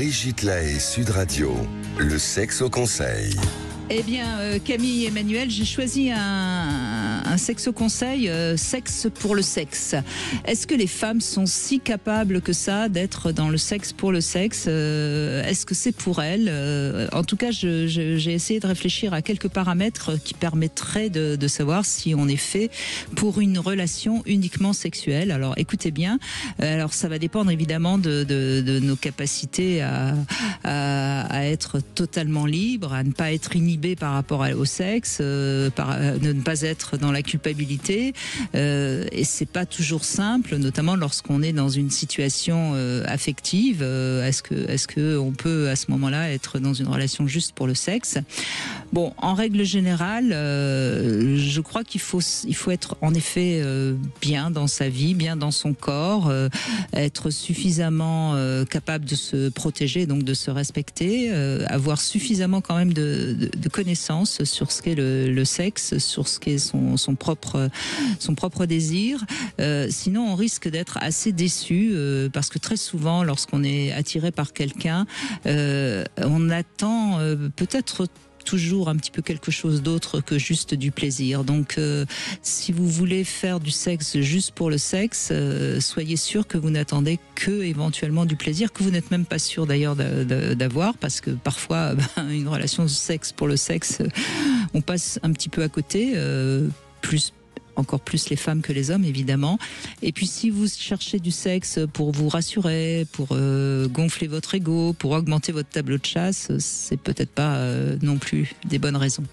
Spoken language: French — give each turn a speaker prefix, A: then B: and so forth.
A: Brigitte Lahaie, Sud Radio, le sexe au conseil.
B: Eh bien, Camille et Emmanuel, j'ai choisi un sexo conseil, sexe pour le sexe. Est-ce que les femmes sont si capables que ça d'être dans le sexe pour le sexe? Est-ce que c'est pour elles? En tout cas, j'ai essayé de réfléchir à quelques paramètres qui permettraient de savoir si on est fait pour une relation uniquement sexuelle. Alors, écoutez bien. Alors, ça va dépendre évidemment de nos capacités à être totalement libres, à ne pas être inhibés par rapport au sexe, de ne pas être dans la culpabilité, et c'est pas toujours simple, notamment lorsqu'on est dans une situation affective. Est-ce que on peut à ce moment-là être dans une relation juste pour le sexe? Bon, en règle générale, je crois qu'il faut être en effet bien dans sa vie, bien dans son corps, être suffisamment capable de se protéger, donc de se respecter, avoir suffisamment quand même de connaissances sur ce qu'est le sexe, sur ce qu'est son propre désir. Sinon, on risque d'être assez déçu parce que très souvent, lorsqu'on est attiré par quelqu'un, on attend peut-être toujours un petit peu quelque chose d'autre que juste du plaisir. Donc, si vous voulez faire du sexe juste pour le sexe, soyez sûr que vous n'attendez que éventuellement du plaisir, que vous n'êtes même pas sûr d'ailleurs d'avoir, parce que parfois, une relation de sexe pour le sexe, on passe un petit peu à côté, encore plus les femmes que les hommes, évidemment. Et puis, si vous cherchez du sexe pour vous rassurer, pour gonfler votre ego, pour augmenter votre tableau de chasse, c'est peut-être pas non plus des bonnes raisons.